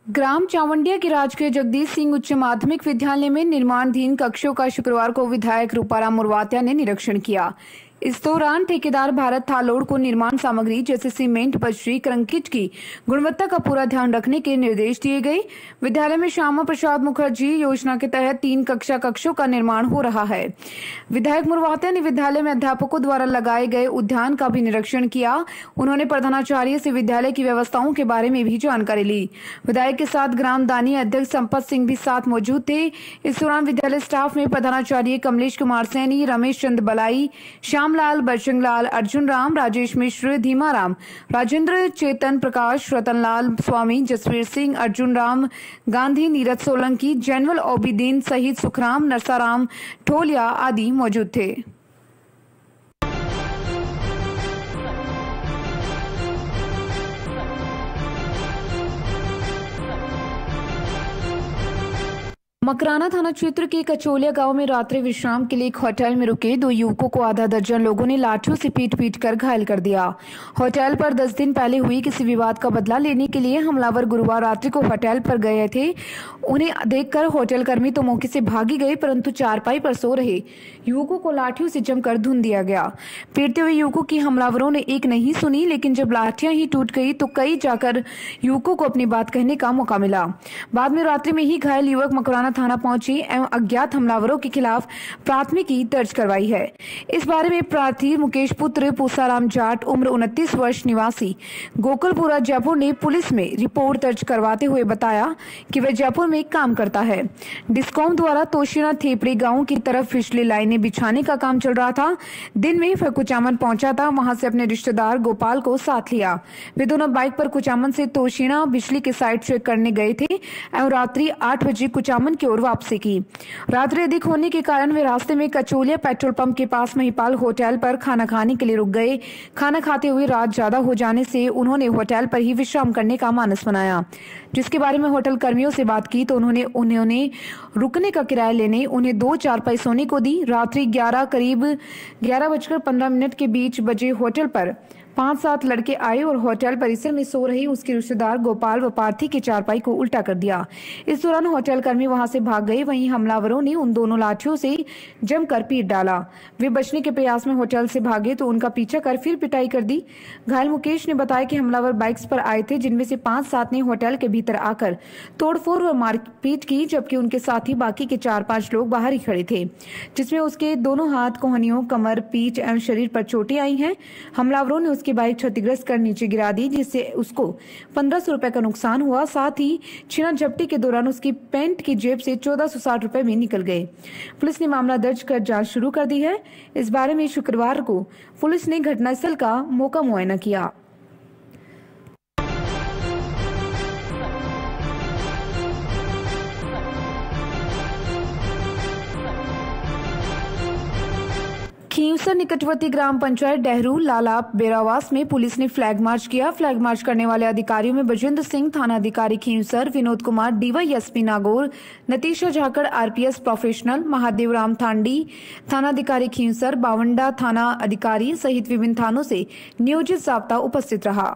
ग्राम चावंडिया के राजकीय जगदीश सिंह उच्च माध्यमिक विद्यालय में निर्माणाधीन कक्षों का शुक्रवार को विधायक रूपाराम मुरवात्या ने निरीक्षण किया। इस दौरान ठेकेदार भारत थालोड़ को निर्माण सामग्री जैसे सीमेंट, बजरी, कंक्रीट की गुणवत्ता का पूरा ध्यान रखने के निर्देश दिए गए। विद्यालय में श्यामा प्रसाद मुखर्जी योजना के तहत 3 कक्षा कक्षों का निर्माण हो रहा है। विधायक मुरवात्या ने विद्यालय में अध्यापकों द्वारा लगाए गए उद्यान का भी निरीक्षण किया। उन्होंने प्रधानाचार्य से विद्यालय की व्यवस्थाओं के बारे में भी जानकारी ली। विधायक के साथ ग्राम दानी अध्यक्ष संपत सिंह भी साथ मौजूद थे। इस दौरान विद्यालय स्टाफ में प्रधानाचार्य कमलेश कुमार सैनी, रमेश चंद बलाई, श्यामलाल, बजरंगलाल, अर्जुन राम, राजेश मिश्र, धीमाराम, राजेंद्र, चेतन प्रकाश, रतनलाल स्वामी, जसवीर सिंह, अर्जुन राम गांधी, नीरज सोलंकी, जैनवल ओबीदीन सहित सुखराम, नरसाराम ठोलिया आदि मौजूद थे। मकराना थाना क्षेत्र के कचोलिया गांव में रात्रि विश्राम के लिए एक होटल में रुके 2 युवकों को आधा दर्जन लोगों ने लाठियों से पीट कर घायल कर दिया। होटल पर 10 दिन पहले हुई किसी विवाद का बदला लेने के लिए हमलावर गुरुवार रात्रि को होटल पर गए थे। उन्हें देखकर होटल कर्मी तो मौके से भागी गए, परंतु चारपाई पर सो रहे युवकों को लाठियों से जमकर धुन दिया गया। पीटते हुए युवकों की हमलावरों ने एक नहीं सुनी, लेकिन जब लाठियां ही टूट गई तो कई जाकर युवकों को अपनी बात कहने का मौका मिला। बाद में रात्रि में ही घायल युवक मकराना थाना पहुंचे एवं अज्ञात हमलावरों के खिलाफ प्राथमिकी दर्ज करवाई है। इस बारे में प्रार्थी मुकेश पुत्र पूसाराम जाट उम्र 29 वर्ष निवासी गोकुलपुरा जयपुर ने पुलिस में रिपोर्ट दर्ज करवाते हुए बताया कि वह जयपुर में काम करता है। डिस्कॉम द्वारा तोशिना थेपड़ी गांव की तरफ बिजली लाइनें बिछाने का काम चल रहा था। दिन में वह कुचामन पहुंचा था, वहां से अपने रिश्तेदार गोपाल को साथ लिया। वे दोनों बाइक पर कुचामन से तोशिना बिजली के साइट चेक करने गए थे एवं रात्रि 8 बजे कुचामन की ओर वापसी की। रात्रि अधिक होने के कारण वे रास्ते में कचोलिया पेट्रोल पंप के पास महिपाल होटल पर खाना खाने के लिए रुक गए। खाना खाते हुए रात ज्यादा हो जाने से उन्होंने होटल पर ही विश्राम करने का मानस बनाया, जिसके बारे में होटल कर्मियों से बात की तो उन्होंने रुकने का किराया लेने उन्हें 2 चारपाई सोने को दी। रात्रि करीब 11:15 के बीच बजे होटल पर 5-7 लड़के आए और होटल परिसर में सो रहे उसके रिश्तेदार गोपाल व पार्थी के चारपाई को उल्टा कर दिया। इस दौरान होटल कर्मी वहां से भाग गए। वहीं हमलावरों ने उन दोनों लाठियों से जमकर पीट डाला। वे बचने के प्रयास में होटल से भागे तो उनका पीछा कर फिर पिटाई कर दी। घायल मुकेश ने बताया कि हमलावर बाइक्स पर आए थे, जिनमें से 5-7 ने होटल के भीतर आकर तोड़फोड़ व मारपीट की, जबकि उनके साथी बाकी के 4-5 लोग बाहर ही खड़े थे, जिसमें उसके दोनों हाथ, कोहनियों, कमर, पीठ एवं शरीर पर चोटें आई हैं। हमलावरों ने की बाइक क्षतिग्रस्त कर नीचे गिरा दी, जिससे उसको 1500 रुपए का नुकसान हुआ। साथ ही छीना झपटी के दौरान उसकी पैंट की जेब से 1460 रुपए भी निकल गए। पुलिस ने मामला दर्ज कर जांच शुरू कर दी है। इस बारे में शुक्रवार को पुलिस ने घटनास्थल का मौका मुआयना किया। खींवसर निकटवर्ती ग्राम पंचायत डेहरू लालाप बेरावास में पुलिस ने फ्लैग मार्च किया। फ्लैग मार्च करने वाले अधिकारियों में बजेंद्र सिंह थाना अधिकारी Khinvsar, Vinod Kumar DYSP Nagaur, Natisha Jhakar RPS professional, Mahadev Ram Thandi थाना अधिकारी खींवसर, बावंडा थाना अधिकारी सहित विभिन्न थानों से नियोजित जाब्ता उपस्थित रहा।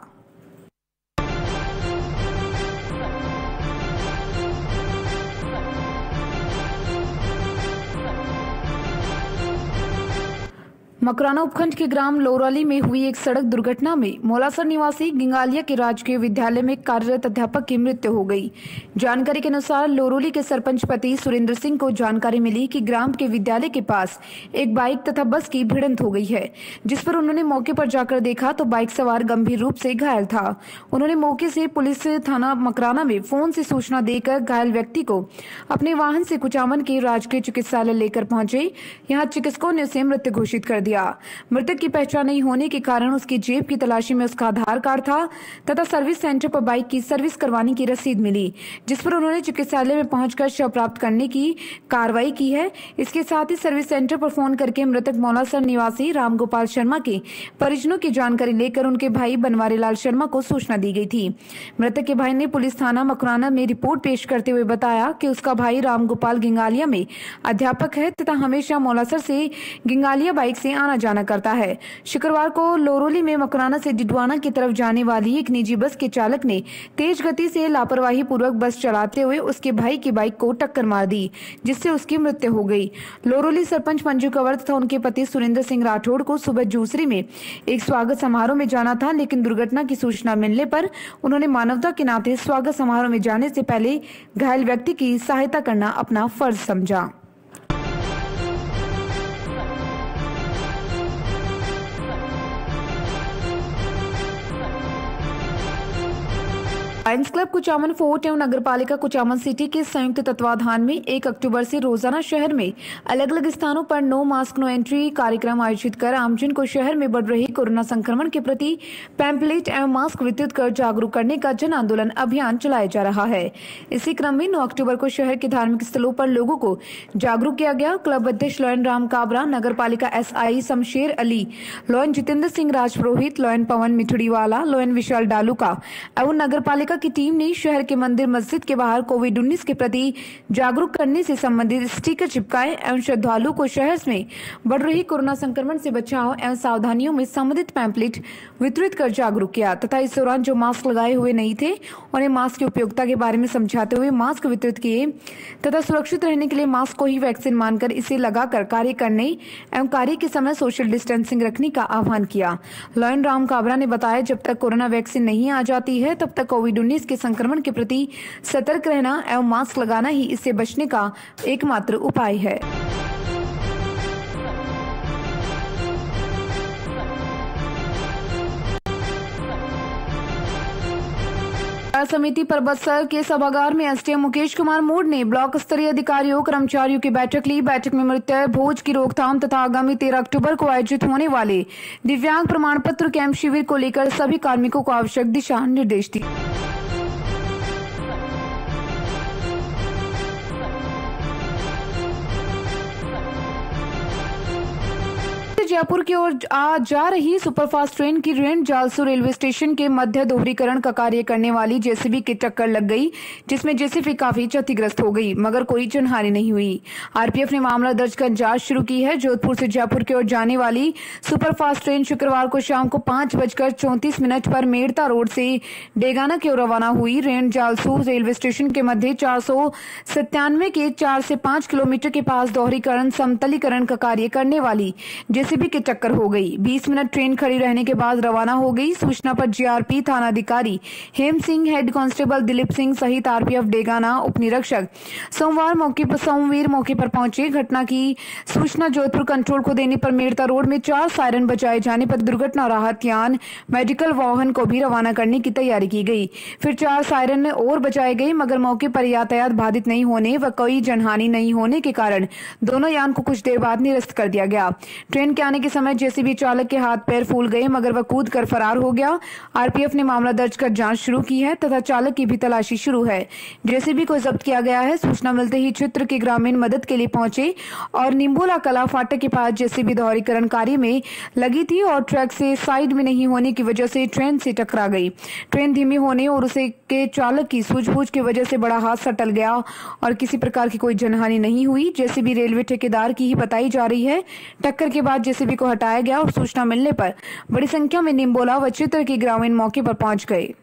मकराना उपखंड के ग्राम लोराली में हुई एक सड़क दुर्घटना में मौलासर निवासी गिंगालिया के राजकीय विद्यालय में कार्यरत अध्यापक की मृत्यु हो गई। जानकारी के अनुसार लोरोली के सरपंच पति सुरेंद्र सिंह को जानकारी मिली कि ग्राम के विद्यालय के पास एक बाइक तथा बस की भिड़ंत हो गई है, जिस पर उन्होंने मौके पर जाकर देखा तो बाइक सवार गंभीर रूप से घायल था। उन्होंने मौके से पुलिस थाना मकराना में फोन से सूचना देकर घायल व्यक्ति को अपने वाहन से कुचामन के राजकीय चिकित्सालय लेकर पहुंचे। यहाँ चिकित्सकों ने उसे मृत घोषित कर दिया। मृतक की पहचान नहीं होने के कारण उसकी जेब की तलाशी में उसका आधार कार्ड था तथा सर्विस सेंटर पर बाइक की सर्विस करवाने की रसीद मिली, जिस पर उन्होंने चिकित्सालय में पहुंचकर शव प्राप्त करने की कार्रवाई की है। इसके साथ ही सर्विस सेंटर पर फोन करके मृतक मौलासर निवासी रामगोपाल शर्मा के परिजनों की जानकारी लेकर उनके भाई बनवारी लाल शर्मा को सूचना दी गई थी। मृतक के भाई ने पुलिस थाना मकराना में रिपोर्ट पेश करते हुए बताया कि उसका भाई रामगोपाल गिंगालिया में अध्यापक है तथा हमेशा मौलासर से गिंगालिया बाइक से आना जाना करता है। शुक्रवार को लोरोली में मकराना से डिडवाना की तरफ जाने वाली एक निजी बस के चालक ने तेज गति से लापरवाही पूर्वक बस चलाते हुए उसके भाई की बाइक को टक्कर मार दी, जिससे उसकी मृत्यु हो गई। लोरोली सरपंच मंजू कंवर तथा उनके पति सुरेंद्र सिंह राठौड़ को सुबह जूसरी में एक स्वागत समारोह में जाना था, लेकिन दुर्घटना की सूचना मिलने पर उन्होंने मानवता के नाते स्वागत समारोह में जाने से पहले घायल व्यक्ति की सहायता करना अपना फर्ज समझा। लायंस क्लब कुचामन फोर्ट एवं नगर पालिका कुचामन सिटी के संयुक्त तत्वाधान में 1 अक्टूबर से रोजाना शहर में अलग अलग स्थानों पर नो मास्क नो एंट्री कार्यक्रम आयोजित कर आमजन को शहर में बढ़ रही कोरोना संक्रमण के प्रति पैम्पलेट एवं मास्क वितरित कर जागरूक करने का जन आंदोलन अभियान चलाया जा रहा है। इसी क्रम में 9 अक्टूबर को शहर के धार्मिक स्थलों पर लोगों को जागरूक किया गया। क्लब अध्यक्ष लॉयन राम काबरा, नगर पालिका SI Shamsher Ali, lion Jitendra Singh Rajpurohit, lion पवन मिठड़ीवाला, लॉयन विशाल डालूका एवं नगर पालिका की टीम ने शहर के मंदिर मस्जिद के बाहर कोविड-19 के प्रति जागरूक करने से संबंधित स्टिकर चिपकाए एवं श्रद्धालुओं को शहर में बढ़ रही कोरोना संक्रमण से बचाव एवं सावधानियों में संबंधित पैम्पलेट वितरित कर जागरूक किया तथा इस दौरान जो मास्क लगाए हुए नहीं थे उन्हें मास्क की उपयोगिता के बारे में समझाते हुए मास्क वितरित किए तथा सुरक्षित रहने के लिए मास्क को ही वैक्सीन मानकर इसे लगाकर कार्य करने एवं कार्य के समय सोशल डिस्टेंसिंग रखने का आह्वान किया। लॉयन राम काबरा ने बताया, जब तक कोरोना वैक्सीन नहीं आ जाती है तब तक कोविड-19 के संक्रमण के प्रति सतर्क रहना एवं मास्क लगाना ही इससे बचने का एकमात्र उपाय है। समिति परबतसर के सभागार में SDM मुकेश कुमार मोड़ ने ब्लॉक स्तरीय अधिकारियों कर्मचारियों की बैठक ली। बैठक में मृत्यु भोज की रोकथाम तथा आगामी 13 अक्टूबर को आयोजित होने वाले दिव्यांग प्रमाण पत्र कैंप शिविर को लेकर सभी कार्मिकों को आवश्यक दिशा निर्देश दिए। जयपुर की ओर जा रही सुपरफास्ट ट्रेन की रेंड जालसू रेलवे स्टेशन के मध्य दोहरीकरण का कार्य करने वाली जेसीबी की टक्कर लग गई, जिसमें जेसीबी काफी क्षतिग्रस्त हो गई मगर कोई जनहानि नहीं हुई। आरपीएफ ने मामला दर्ज कर जांच शुरू की है। जोधपुर से जयपुर की ओर जाने वाली सुपरफास्ट ट्रेन शुक्रवार को शाम को 5:34 पर मेड़ता रोड से डेगाना की ओर रवाना हुई। रेंड जालसू रेलवे स्टेशन के मध्य 497 के 4 से 5 किलोमीटर के पास दोहरीकरण समतलीकरण का कार्य करने वाली जेसीबी की टक्कर हो गई। 20 मिनट ट्रेन खड़ी रहने के बाद रवाना हो गई। सूचना पर जीआरपी थाना अधिकारी हेम सिंह, हेड कांस्टेबल दिलीप सिंह सहित आरपीएफ डेगाना उप निरीक्षक सोमवीर मौके पर पहुंचे। घटना की सूचना जोधपुर कंट्रोल को देने पर मेड़ता रोड में 4 सायरन बजाए जाने पर दुर्घटना राहत यान मेडिकल वाहन को भी रवाना करने की तैयारी की गई। फिर 4 सायरन और बजाए गए मगर मौके पर यातायात बाधित नहीं होने व कोई जनहानि नहीं होने के कारण दोनों यान को कुछ देर बाद निरस्त कर दिया गया। ट्रेन के आने के समय जेसीबी चालक के हाथ पैर फूल गए मगर वह कूद कर फरार हो गया। आरपीएफ ने मामला दर्ज कर जांच शुरू की है तथा चालक की भी तलाशी शुरू है। जेसीबी को जब्त किया गया है। सूचना मिलते ही क्षेत्र के ग्रामीण मदद के लिए पहुंचे और निम्बोला कला फाटक के पास जेसीबी दोहरीकरण कार्य में लगी थी और ट्रैक से साइड में नहीं होने की वजह से ट्रेन से टकरा गई। ट्रेन धीमी होने और उसे के चालक की सूझबूझ की वजह से बड़ा हादसा टल गया और किसी प्रकार की कोई जनहानि नहीं हुई। जेसीबी रेलवे ठेकेदार की ही बताई जा रही है। टक्कर के बाद जेसीबी को हटाया गया और सूचना मिलने पर बड़ी संख्या में निम्बोला व चित्र के ग्रामीण मौके पर पहुंच गए।